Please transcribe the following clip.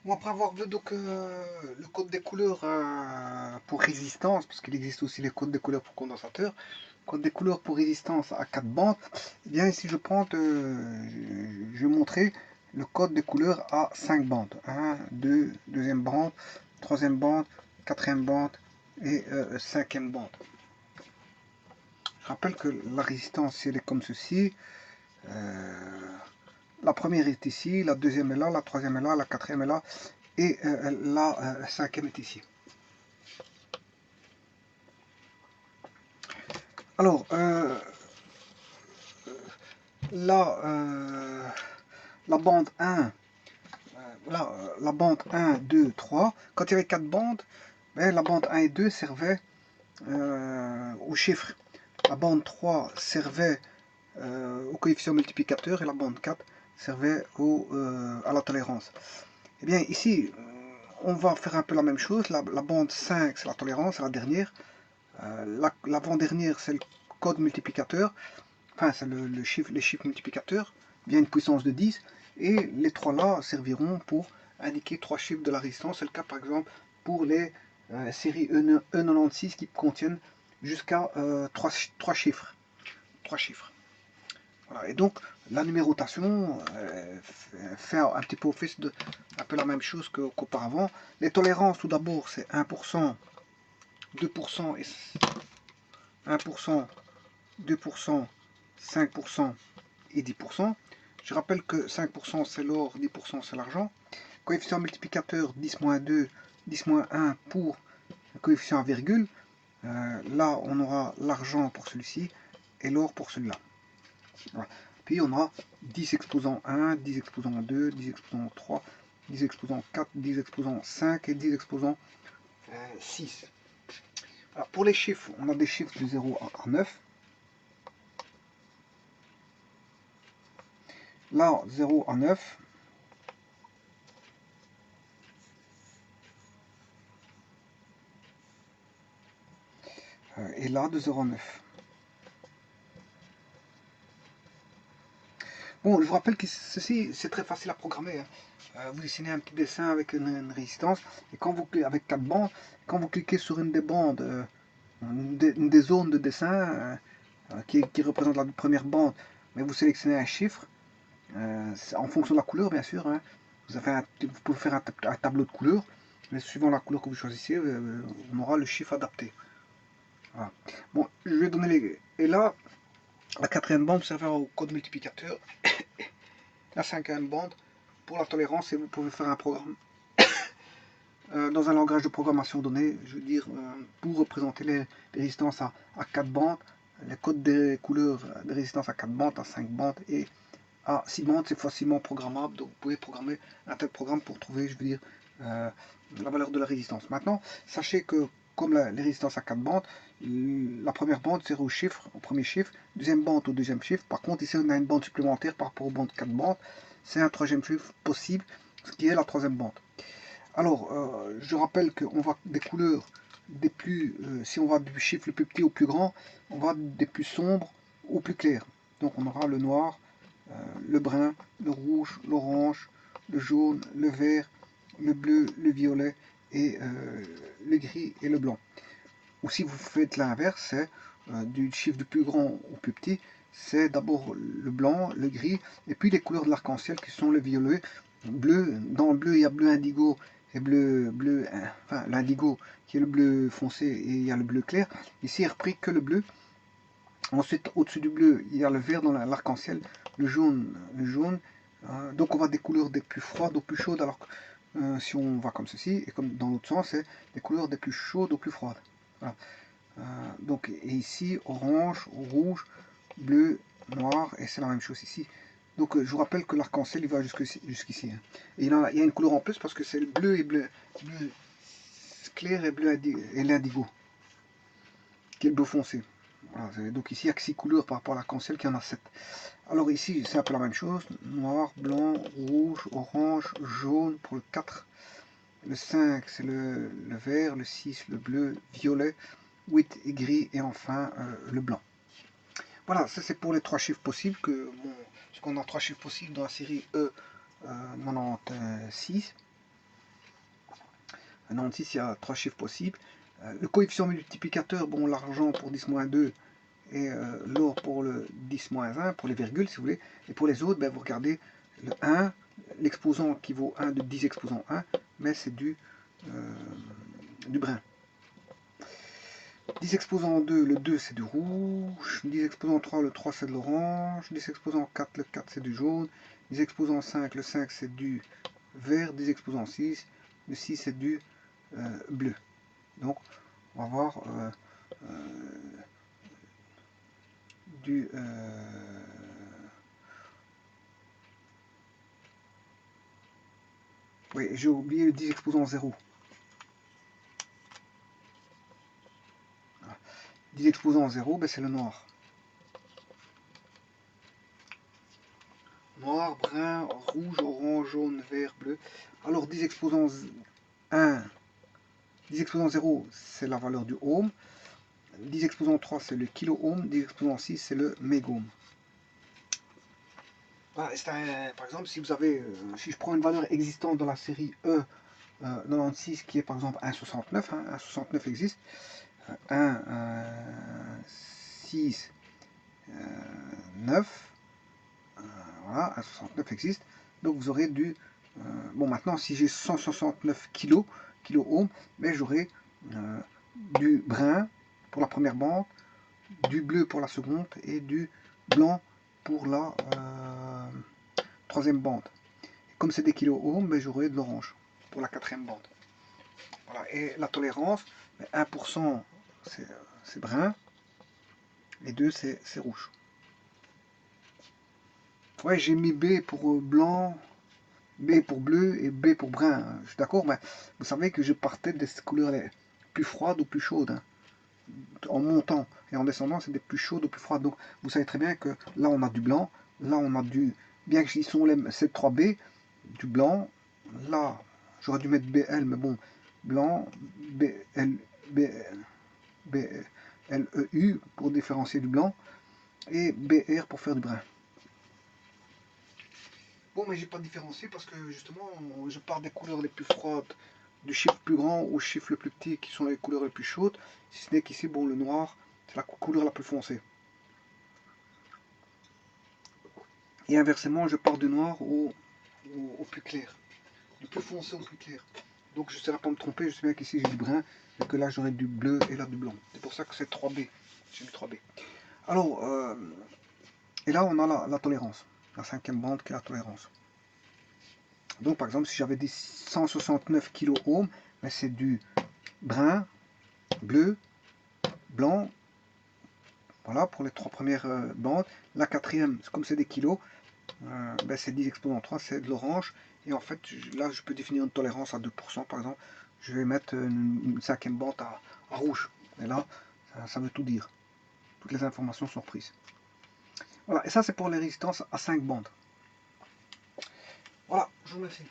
Bon, après avoir vu donc le code des couleurs pour résistance, parce qu'il existe aussi les codes des couleurs pour condensateur, code des couleurs pour résistance à 4 bandes, eh bien ici je vais montrer le code des couleurs à 5 bandes. 1, 2, deuxième bande, troisième bande, quatrième bande et cinquième bande. Je rappelle que la résistance, si elle est comme ceci, la première est ici, la deuxième est là, la troisième est là, la quatrième est là, et la cinquième est ici. Alors, là, la bande 1, la bande 1, 2, 3, quand il y avait 4 bandes, ben, la bande 1 et 2 servaient aux chiffres. La bande 3 servait au coefficient multiplicateur et la bande 4 servait à la tolérance. Et bien ici, on va faire un peu la même chose. La bande 5, c'est la tolérance, c'est la dernière. L'avant-dernière, c'est le code multiplicateur. Enfin, c'est les chiffres multiplicateurs, via une puissance de 10. Et les trois là serviront pour indiquer 3 chiffres de la résistance. C'est le cas par exemple pour les séries E96 qui contiennent jusqu'à 3 chiffres. 3 chiffres. Voilà. Et donc la numérotation fait un petit peu office de un peu la même chose qu'auparavant. Les tolérances tout d'abord c'est 1%, 2% et 1%, 2%, 5% et 10%. Je rappelle que 5% c'est l'or, 10% c'est l'argent. Coefficient multiplicateur 10-2, 10-1 pour le coefficient à virgule. Là on aura l'argent pour celui-ci et l'or pour celui-là. Voilà. Puis on a 10 exposant 1, 10 exposant 2, 10 exposant 3, 10 exposant 4, 10 exposant 5 et 10 exposant 6. Alors pour les chiffres, on a des chiffres de 0 à 9. Là, 0 à 9. Et là, de 0 à 9. Bon, je vous rappelle que ceci, c'est très facile à programmer. Vous dessinez un petit dessin avec une résistance, et quand vous avec 4 bandes, quand vous cliquez sur une des bandes, une des zones de dessin qui représente la première bande, mais vous sélectionnez un chiffre, en fonction de la couleur bien sûr. Hein. Vous pouvez faire un tableau de couleurs, mais suivant la couleur que vous choisissez, on aura le chiffre adapté. Voilà. Bon, je vais donner les... Et là, la quatrième bande servira au code multiplicateur. La cinquième bande pour la tolérance, et vous pouvez faire un programme dans un langage de programmation donné, je veux dire, pour représenter les résistances à 4 bandes, les codes des couleurs de résistance à 4 bandes, à 5 bandes et à 6 bandes, c'est facilement programmable. Donc vous pouvez programmer un tel programme pour trouver, je veux dire, la valeur de la résistance. Maintenant, sachez que comme les résistances à 4 bandes, la première bande sert au chiffre, au premier chiffre, deuxième bande au deuxième chiffre. Par contre, ici on a une bande supplémentaire par rapport aux bandes 4 bandes, c'est un troisième chiffre possible, ce qui est la troisième bande. Alors, je rappelle qu'on va des couleurs des plus, si on va du chiffre le plus petit au plus grand, on va des plus sombres au plus clair. Donc on aura le noir, le brun, le rouge, l'orange, le jaune, le vert, le bleu, le violet et le gris et le blanc. Ou si vous faites l'inverse, c'est du chiffre du plus grand au plus petit, c'est d'abord le blanc, le gris, et puis les couleurs de l'arc-en-ciel qui sont le violet, bleu. Dans le bleu, il y a bleu indigo et enfin l'indigo qui est le bleu foncé et il y a le bleu clair. Ici, il est repris que le bleu. Ensuite, au-dessus du bleu, il y a le vert dans l'arc-en-ciel, le jaune, le jaune. Donc on va des couleurs des plus froides aux plus chaudes, alors que si on va comme ceci, et comme dans l'autre sens, c'est des couleurs des plus chaudes aux plus froides. Voilà. Donc, et ici, orange, rouge, bleu, noir, et c'est la même chose ici. Donc je vous rappelle que l'arc-en-ciel il va jusqu'ici. Hein. Et il y a une couleur en plus parce que c'est le bleu et bleu clair et bleu et l'indigo, qui est le bleu foncé. Voilà, donc ici il n'y a que 6 couleurs par rapport à l'arc-en-ciel qui en a 7. Alors ici c'est un peu la même chose, noir, blanc, rouge, orange, jaune pour le 4. Le 5 c'est le vert, le 6 le bleu, violet, 8 et gris et enfin le blanc. Voilà, ça c'est pour les 3 chiffres possibles, parce qu'on a 3 chiffres possibles dans la série E96. 96, il y a 3 chiffres possibles. Le coefficient multiplicateur, bon, l'argent pour 10-2 et l'or pour le 10-1, pour les virgules si vous voulez. Et pour les autres, ben, vous regardez le 1, l'exposant qui vaut 1 de 10 exposant 1, mais c'est du brun. 10 exposant 2, le 2 c'est du rouge, 10 exposant 3, le 3 c'est de l'orange, 10 exposant 4, le 4 c'est du jaune, 10 exposant 5, le 5 c'est du vert, 10 exposant 6, le 6 c'est du bleu. Donc on va voir du oui, j'ai oublié le 10 exposant 0. 10 exposant 0, ben c'est le noir. Noir, brun, rouge, orange, jaune, vert, bleu. Alors 10 exposant 1, 10 exposant 0, c'est la valeur du ohm. 10 exposant 3, c'est le kilo ohm. 10 exposant 6, c'est le mégohm. Voilà, par exemple, si vous avez, si je prends une valeur existante dans la série E96 qui est par exemple 1,69, hein, 1,69 existe, 1, 6, 9, voilà, 1,69 existe, donc vous aurez du, bon maintenant si j'ai 169 kilo ohm, mais j'aurai du brun pour la première bande, du bleu pour la seconde et du blanc pour la troisième bande. Comme c'est des kilo ohms, ben, j'aurai de l'orange pour la quatrième bande. Voilà. Et la tolérance, 1% c'est brun, et 2 c'est rouge. Ouais, j'ai mis B pour blanc, B pour bleu et B pour brun. Je suis d'accord, mais vous savez que je partais des couleurs les plus froides ou plus chaudes. Hein. En montant et en descendant, c'est des plus chaudes ou plus froides. Donc vous savez très bien que là on a du blanc, là on a du, bien que ils sont les C3B, du blanc, là j'aurais dû mettre BL, mais bon, blanc, BL, BLEU pour différencier du blanc, et BR pour faire du brun. Bon, mais j'ai pas différencié parce que justement, je pars des couleurs les plus froides, du chiffre plus grand au chiffre le plus petit, qui sont les couleurs les plus chaudes, si ce n'est qu'ici, bon, le noir, c'est la couleur la plus foncée. Et inversement, je pars du noir au plus clair, du plus foncé au plus clair. Donc je ne serai pas me tromper, je sais bien qu'ici j'ai du brun, et que là j'aurai du bleu et là du blanc. C'est pour ça que c'est 3B. J'ai mis 3B. Alors, et là on a la tolérance, la cinquième bande qui est la tolérance. Donc par exemple, si j'avais dit 169 kOhm, ben, c'est du brun, bleu, blanc, voilà pour les trois premières bandes. La quatrième, comme c'est des kilos, ben, c'est 10 exposant 3, c'est de l'orange. Et en fait, là, je peux définir une tolérance à 2%, par exemple. Je vais mettre une cinquième bande à rouge. Et là, ça veut tout dire. Toutes les informations sont reprises. Voilà, et ça, c'est pour les résistances à 5 bandes. Voilà, je vous remercie.